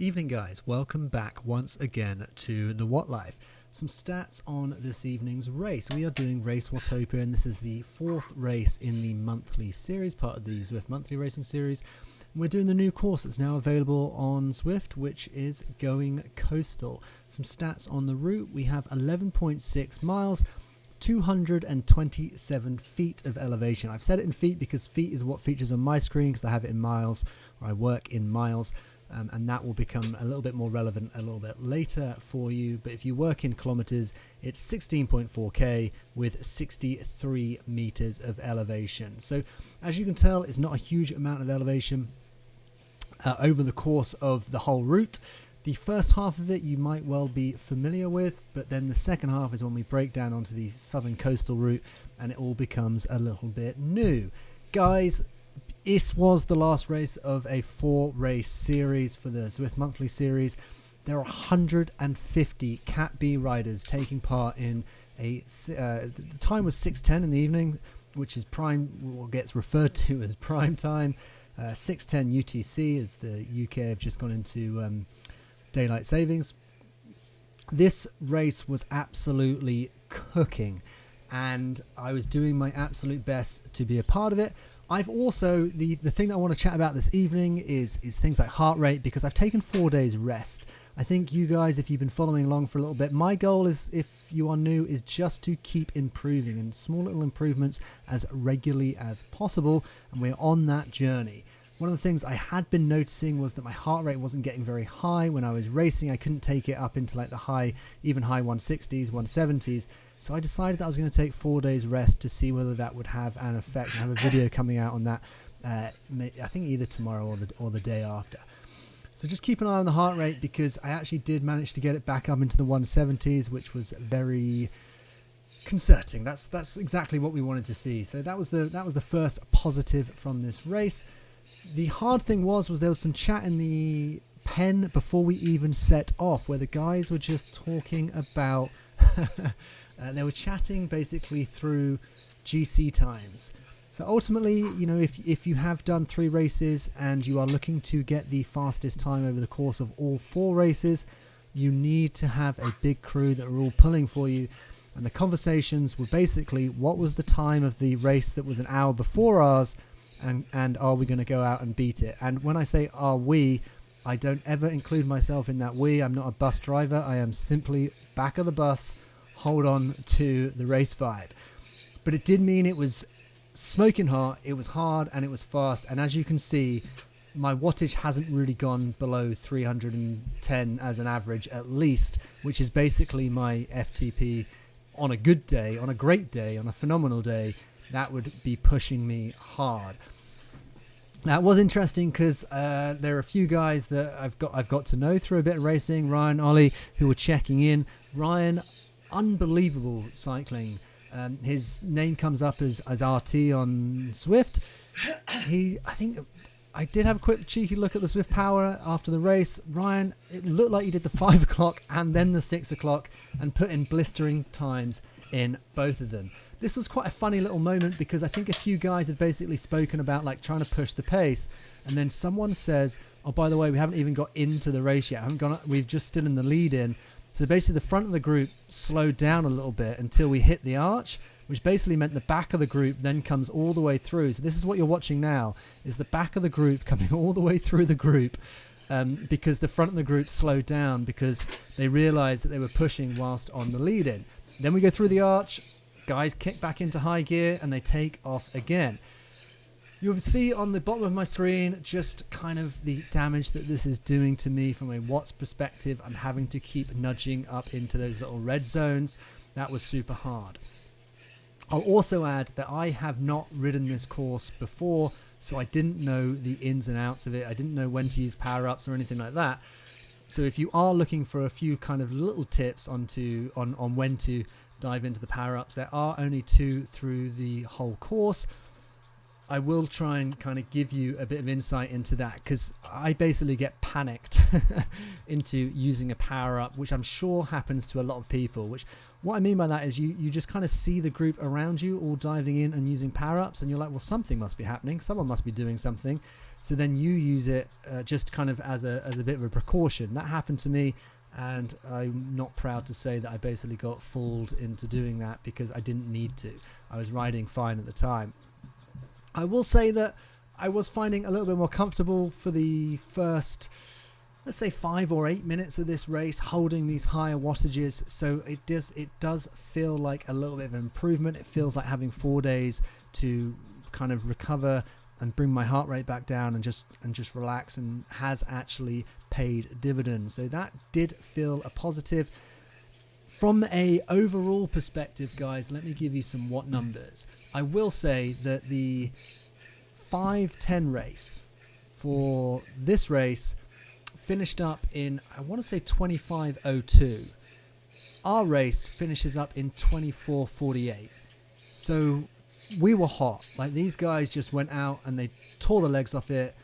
Evening guys, welcome back once again to the What Life. Some stats on this evening's race. We are doing Race Watopia and this is the fourth race in the monthly series, part of the Zwift Monthly Racing series. We're doing the new course that's now available on Zwift, which is going coastal. Some stats on the route. We have 11.6 miles, 227 feet of elevation. I've said it in feet because feet is what features on my screen because I have it in miles, or I work in miles. And that will become a little bit more relevant a little bit later for you. But if you work in kilometers, it's 16.4k with 63 meters of elevation. So as you can tell, it's not a huge amount of elevation over the course of the whole route. The first half of it you might well be familiar with, but then the second half is when we break down onto the southern coastal route and it all becomes a little bit new. Guys, this was the last race of a 4-race series for the Zwift Monthly series. There are 150 Cat B riders taking part in a... the time was 6:10 in the evening, which is prime, what gets referred to as prime time. 6:10 UTC as the UK have just gone into daylight savings. This race was absolutely cooking, and I was doing my absolute best to be a part of it. I've also, the thing that I want to chat about this evening is things like heart rate, because I've taken 4 days rest. I think you guys, if you've been following along for a little bit, my goal is, if you are new, is just to keep improving and small little improvements as regularly as possible, and we're on that journey. One of the things I had been noticing was that my heart rate wasn't getting very high when I was racing. I couldn't take it up into like the high 160s, 170s. So I decided that I was going to take 4 days rest to see whether that would have an effect. I have a video coming out on that, I think either tomorrow or the day after. So just keep an eye on the heart rate, because I actually did manage to get it back up into the 170s, which was very concerning. That's exactly what we wanted to see. So that was the first positive from this race. The hard thing was there was some chat in the pen before we even set off, where the guys were just talking about... they were chatting basically through GC times. So ultimately, you know, if you have done 3 races and you are looking to get the fastest time over the course of all 4 races, you need to have a big crew that are all pulling for you. And the conversations were basically, what was the time of the race that was an hour before ours, and are we going to go out and beat it? And when I say are we, I don't ever include myself in that we. I'm not a bus driver. I am simply back of the bus, hold on to the race vibe. But it did mean it was smoking hot, it was hard, and it was fast. And as you can see, my wattage hasn't really gone below 310 as an average at least, which is basically my FTP on a good day, on a great day, on a phenomenal day. That would be pushing me hard. Now it was interesting because there are a few guys that I've got to know through a bit of racing. Ryan, Ollie, who were checking in. Ryan, unbelievable cycling. His name comes up as RT on Zwift. I think I did have a quick cheeky look at the Zwift Power after the race. Ryan, it looked like he did the 5 o'clock and then the 6 o'clock and put in blistering times in both of them. This was quite a funny little moment, because I think a few guys had basically spoken about like trying to push the pace, and then someone says, oh, by the way, we haven't even got into the race yet. We've just still in the lead in. So basically the front of the group slowed down a little bit until we hit the arch, which basically meant the back of the group then comes all the way through. So this is what you're watching now, is the back of the group coming all the way through the group, because the front of the group slowed down because they realized that they were pushing whilst on the lead in. Then we go through the arch, guys kick back into high gear and they take off again. You'll see on the bottom of my screen just kind of the damage that this is doing to me from a watts perspective. I'm having to keep nudging up into those little red zones. That was super hard. I'll also add that I have not ridden this course before, so I didn't know the ins and outs of it. I didn't know when to use power-ups or anything like that. So if you are looking for a few kind of little tips on when to dive into the power-ups, there are only 2 through the whole course. I will try and kind of give you a bit of insight into that, because I basically get panicked into using a power-up, which I'm sure happens to a lot of people. Which, what I mean by that is you just kind of see the group around you all diving in and using power-ups, and you're like, well, something must be happening. Someone must be doing something. So then you use it just kind of as a bit of a precaution. That happened to me, and I'm not proud to say that I basically got fooled into doing that because I didn't need to. I was riding fine at the time. I will say that I was finding a little bit more comfortable for the first, let's say 5 or 8 minutes of this race, holding these higher wattages. So it does feel like a little bit of improvement. It feels like having 4 days to kind of recover and bring my heart rate back down and just relax, and has actually paid dividends. So that did feel a positive. From a overall perspective, guys, let me give you some watt numbers. I will say that the 5:10 race for this race finished up in, I want to say 25:02. Our race finishes up in 24:48. So we were hot. Like, these guys just went out and they tore the legs off it.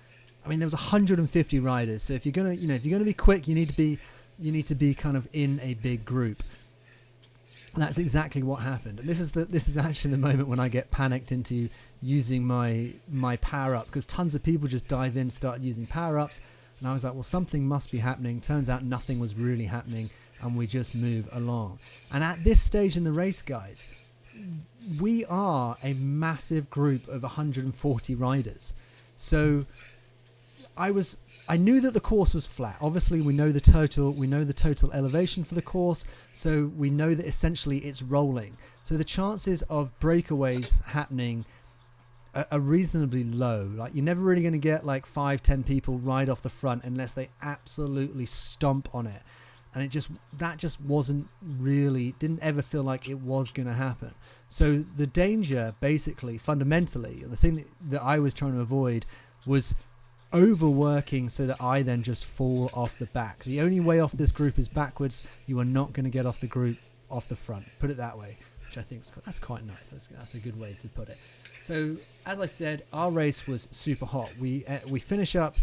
I mean, there was 150 riders. So if you're gonna be quick, you need to be kind of in a big group. And that's exactly what happened. And this is actually the moment when I get panicked into using my power up, because tons of people just dive in, start using power ups, and I was like, well, something must be happening. Turns out nothing was really happening, and we just move along. And at this stage in the race, guys, we are a massive group of 140 riders. So I knew that the course was flat. Obviously, we know the total elevation for the course, so we know that essentially it's rolling. So the chances of breakaways happening are reasonably low. Like, you're never really going to get like 5-10 people right off the front unless they absolutely stomp on it. And that just wasn't really, didn't ever feel like it was going to happen. So the danger, basically, fundamentally, the thing that I was trying to avoid was overworking so that I then just fall off the back. The only way off this group is backwards. You are not going to get off the group off the front. Put it that way, which I think that's quite nice. That's a good way to put it. So as I said, our race was super hot. We finish up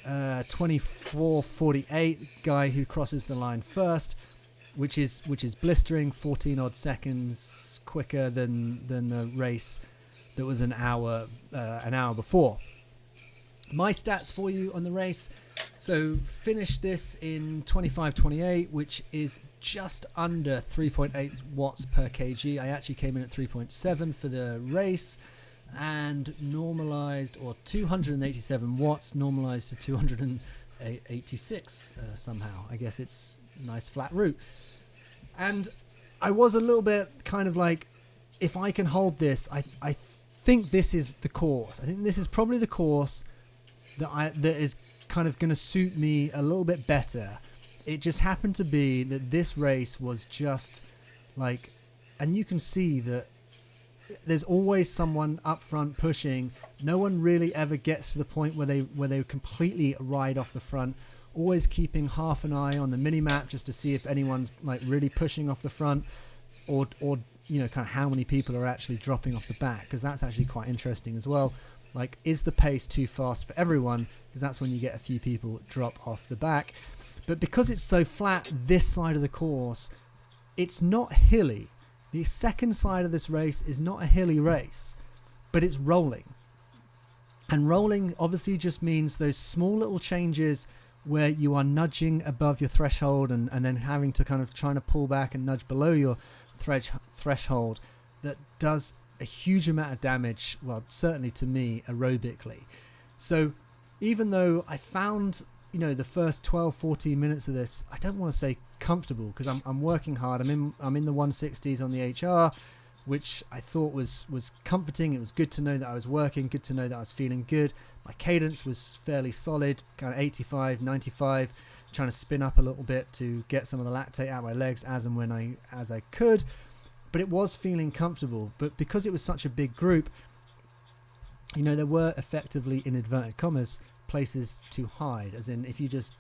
24:48. Guy who crosses the line first, which is blistering, 14 odd seconds quicker than the race that was an hour before. My stats for you on the race. So finished this in 25:28, which is just under 3.8 watts per kg. I actually came in at 3.7 for the race, and normalized, or 287 watts, normalized to 286 somehow. I guess it's a nice flat route. And I was a little bit kind of like, if I can hold this, I think this is the course. I think this is probably the course that is kind of going to suit me a little bit better. It just happened to be that this race was just like, and you can see that there's always someone up front pushing. No one really ever gets to the point where they completely ride off the front. Always keeping half an eye on the mini map just to see if anyone's like really pushing off the front, or kind of how many people are actually dropping off the back, because that's actually quite interesting as well. Like, is the pace too fast for everyone? Because that's when you get a few people drop off the back. But because it's so flat, this side of the course, it's not hilly. The second side of this race is not a hilly race, but it's rolling. And rolling obviously just means those small little changes where you are nudging above your threshold and then having to kind of trying to pull back and nudge below your threshold. That does a huge amount of damage, well, certainly to me, aerobically. So even though I found, the first 12-14 minutes of this, I don't want to say comfortable, because I'm working hard. I'm in the 160s on the HR, which I thought was comforting. It was good to know that I was working, good to know that I was feeling good. My cadence was fairly solid, kind of 85, 95, trying to spin up a little bit to get some of the lactate out of my legs as I could. But it was feeling comfortable. But because it was such a big group, there were effectively, in inverted commas, places to hide. As in, if you just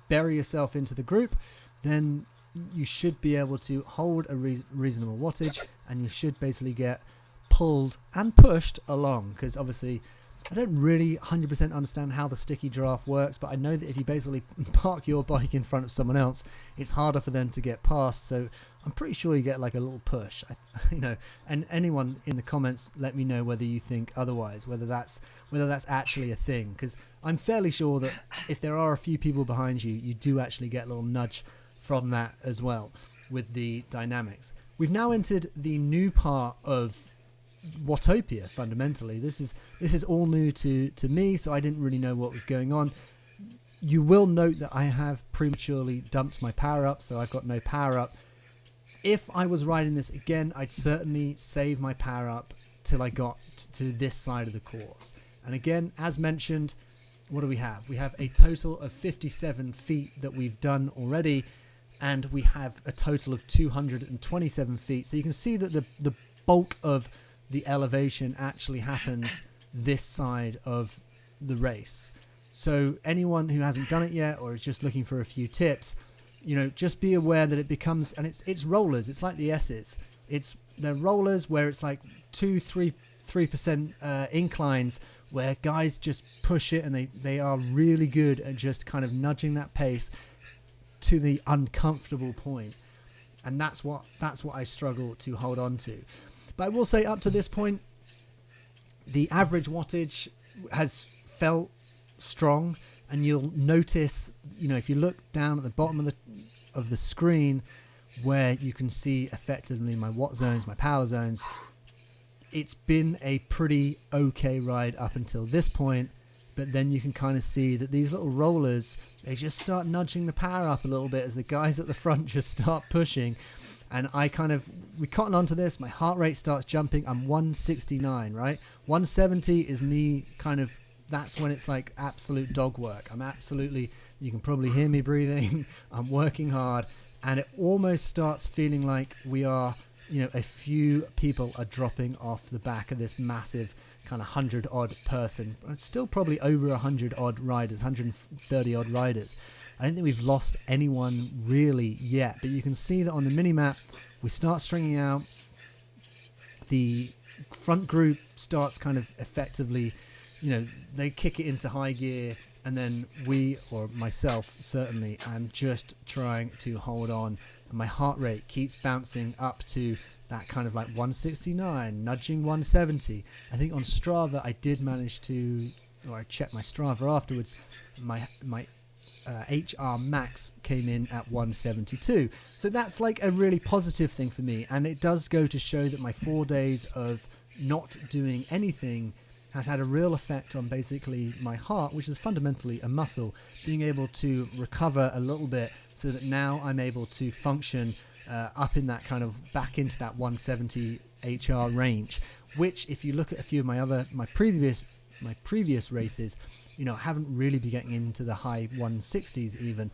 bury yourself into the group, then you should be able to hold a reasonable wattage, and you should basically get pulled and pushed along. Because obviously, I don't really 100% understand how the sticky giraffe works, but I know that if you basically park your bike in front of someone else, it's harder for them to get past. So I'm pretty sure you get like a little push, and anyone in the comments, let me know whether you think otherwise, whether that's actually a thing, because I'm fairly sure that if there are a few people behind you, you do actually get a little nudge from that as well with the dynamics. We've now entered the new part of Watopia. Fundamentally, this is all new to me, so I didn't really know what was going on. You will note that I have prematurely dumped my power up, so I've got no power up. If I was riding this again, I'd certainly save my power up till I got to this side of the course. And again, as mentioned, what do we have? We have a total of 57 feet that we've done already, and we have a total of 227 feet. So you can see that the bulk of the elevation actually happens this side of the race. So anyone who hasn't done it yet or is just looking for a few tips, just be aware that it becomes, and it's rollers. It's like the S's. They're rollers where it's like 3% inclines where guys just push it, and they are really good at just kind of nudging that pace to the uncomfortable point. And that's what I struggle to hold on to. But I will say up to this point, the average wattage has felt strong, and you'll notice, if you look down at the bottom of the screen where you can see effectively my watt zones, my power zones, it's been a pretty okay ride up until this point. But then you can kind of see that these little rollers, they just start nudging the power up a little bit as the guys at the front just start pushing. And we cotton onto this, my heart rate starts jumping. I'm 169, right? 170 is me that's when it's like absolute dog work. You can probably hear me breathing. I'm working hard, and it almost starts feeling like we are, a few people are dropping off the back of this massive kind of 100 odd person. It's still probably over 100 odd riders, 130 odd riders. I don't think we've lost anyone really yet, but you can see that on the mini-map, we start stringing out. The front group starts kind of effectively, they kick it into high gear, and then myself certainly, I'm just trying to hold on, and my heart rate keeps bouncing up to that kind of like 169, nudging 170. I think on Strava I did manage to, or I checked my Strava afterwards, my HR max came in at 172. So that's like a really positive thing for me, and it does go to show that my 4 days of not doing anything has had a real effect on basically my heart, which is fundamentally a muscle, being able to recover a little bit so that now I'm able to function up in that kind of back into that 170 HR range, which if you look at a few of my previous races, haven't really been getting into the high 160s even.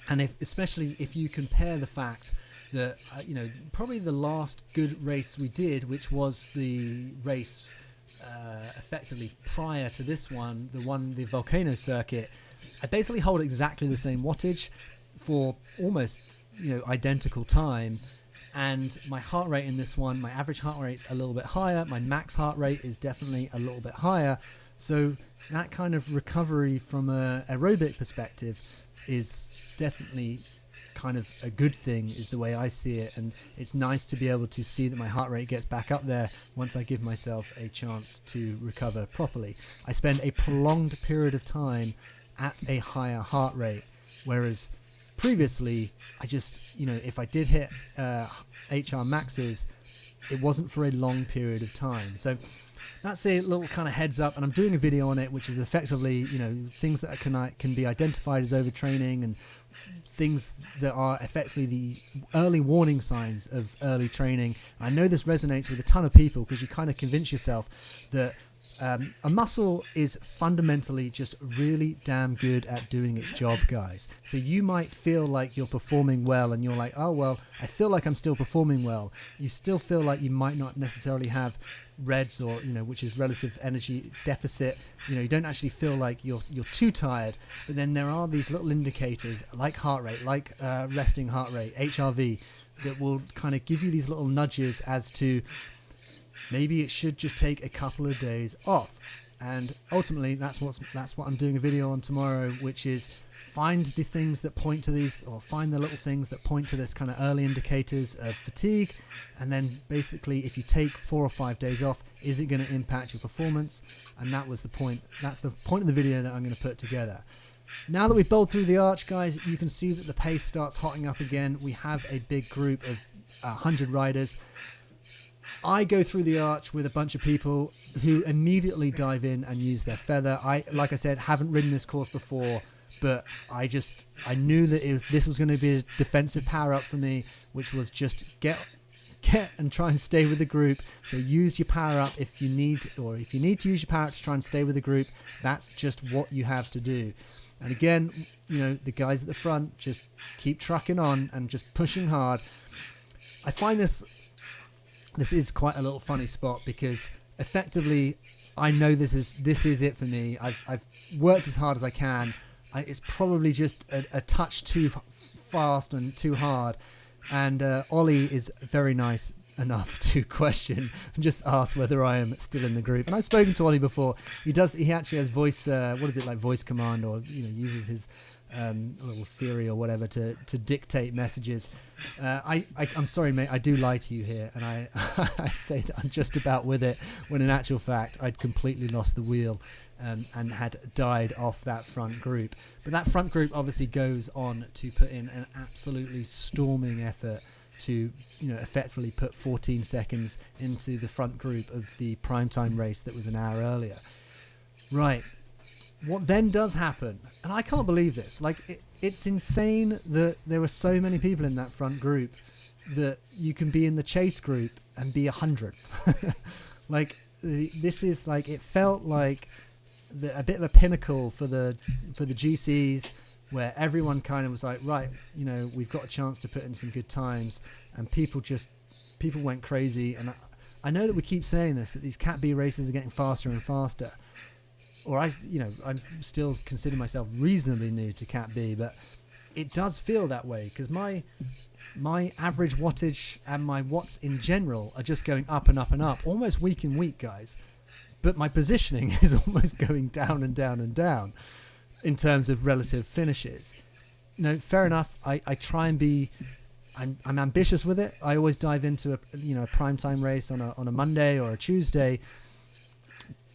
And especially if you compare the fact that, probably the last good race we did, which was the race effectively prior to this one, the volcano circuit, I basically hold exactly the same wattage for almost, identical time. And my heart rate in this one, my average heart rate is a little bit higher. My max heart rate is definitely a little bit higher. So that kind of recovery from a aerobic perspective is definitely kind of a good thing, is the way I see it. And it's nice to be able to see that my heart rate gets back up there once I give myself a chance to recover properly. I spend a prolonged period of time at a higher heart rate, whereas previously I just, if I did hit HR maxes, it wasn't for a long period of time. So that's a little kind of heads up, and I'm doing a video on it, which is effectively, things that can be identified as overtraining, and things that are effectively the early warning signs of early training. I know this resonates with a ton of people, because you kind of convince yourself that a muscle is fundamentally just really damn good at doing its job, guys. So you might feel like you're performing well, and you're like, oh, well, I feel like I'm still performing well. You still feel like you might not necessarily have REDs, or, which is relative energy deficit. You don't actually feel like you're too tired. But then there are these little indicators like heart rate, like resting heart rate, HRV, that will kind of give you these little nudges as to maybe it should just take a couple of days off. And ultimately, that's what I'm doing a video on tomorrow, which is find the things that point to these, or find the little things that point to this kind of early indicators of fatigue. And then basically, if you take 4 or 5 days off, is it going to impact your performance? And that was the point. That's the point of the video that I'm going to put together. Now that we've bowled through the arch, guys, you can see that the pace starts hotting up again. We have a big group of 100 riders. I go through the arch with a bunch of people who immediately dive in and use their feather. Like I said, haven't ridden this course before, but I knew that this was going to be a defensive power up for me, which was just get and try and stay with the group. So use your power up if you need, or if you need to use your power up to try and stay with the group, that's just what you have to do. And again, the guys at the front just keep trucking on and just pushing hard. I find this is quite a little funny spot, because effectively I know this is it for me. I've worked as hard as I can. It's probably just a touch too fast and too hard, and Ollie is very nice enough to question and just ask whether I am still in the group. And I've spoken to Ollie before. He actually has voice voice command, or uses his little Siri or whatever to dictate messages. I'm sorry, mate, I do lie to you here, and I say that I'm just about with it, when in actual fact I'd completely lost the wheel and had died off that front group. But that front group obviously goes on to put in an absolutely storming effort to effectively put 14 seconds into the front group of the primetime race that was an hour earlier. Right. What then does happen, and I can't believe this, it's insane that there were so many people in that front group, that you can be in the chase group and be 100th. This is it felt like a bit of a pinnacle for the GCs, where everyone kind of was like, right, we've got a chance to put in some good times, and people went crazy. And I know that we keep saying this, that these Cat B races are getting faster and faster. Or I'm still consider myself reasonably new to Cat B, but it does feel that way, because my average wattage and my watts in general are just going up and up and up, almost week in week, guys. But my positioning is almost going down and down and down in terms of relative finishes. Fair enough. I try and be. I'm ambitious with it. I always dive into a primetime race on a Monday or a Tuesday.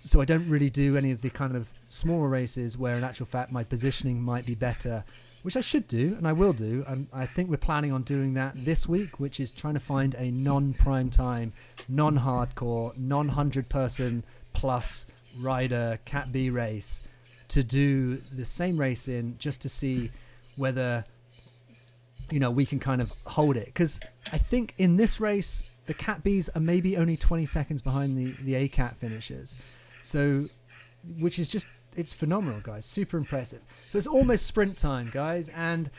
So I don't really do any of the kind of smaller races where in actual fact my positioning might be better, which I should do, and I will do. I think we're planning on doing that this week, which is trying to find a non-primetime, non-hardcore, non-100-person plus rider Cat B race to do the same race in, just to see whether we can kind of hold it. Because I think in this race, the Cat Bs are maybe only 20 seconds behind the A-Cat finishers. So, which is just, it's phenomenal, guys. Super impressive. So it's almost sprint time, guys. And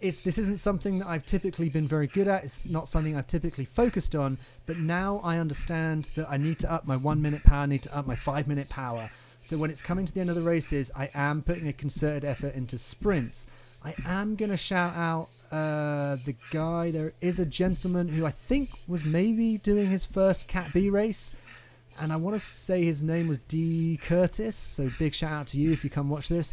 this isn't something that I've typically been very good at. It's not something I've typically focused on. But now I understand that I need to up my 1 minute power, I need to up my 5 minute power. So when it's coming to the end of the races, I am putting a concerted effort into sprints. I am going to shout out the guy. There is a gentleman who I think was maybe doing his first Cat B race. And I want to say his name was D. Curtis. So big shout out to you if you come watch this,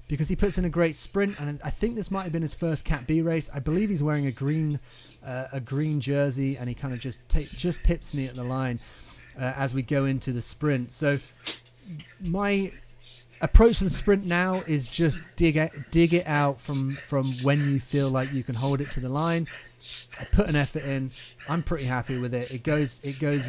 because he puts in a great sprint. And I think this might have been his first Cat B race. I believe he's wearing a green jersey, and he kind of just pips me at the line as we go into the sprint. So my approach to the sprint now is just dig it out from when you feel like you can hold it to the line. I put an effort in. I'm pretty happy with it. It goes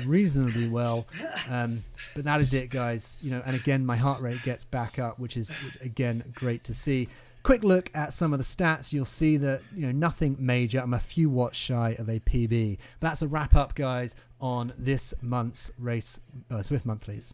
reasonably well, but that is it, guys. And again, my heart rate gets back up, which is again great to see. Quick look at some of the stats. You'll see that nothing major. I'm a few watts shy of a PB. That's a wrap up, guys, on this month's race Zwift Monthlies.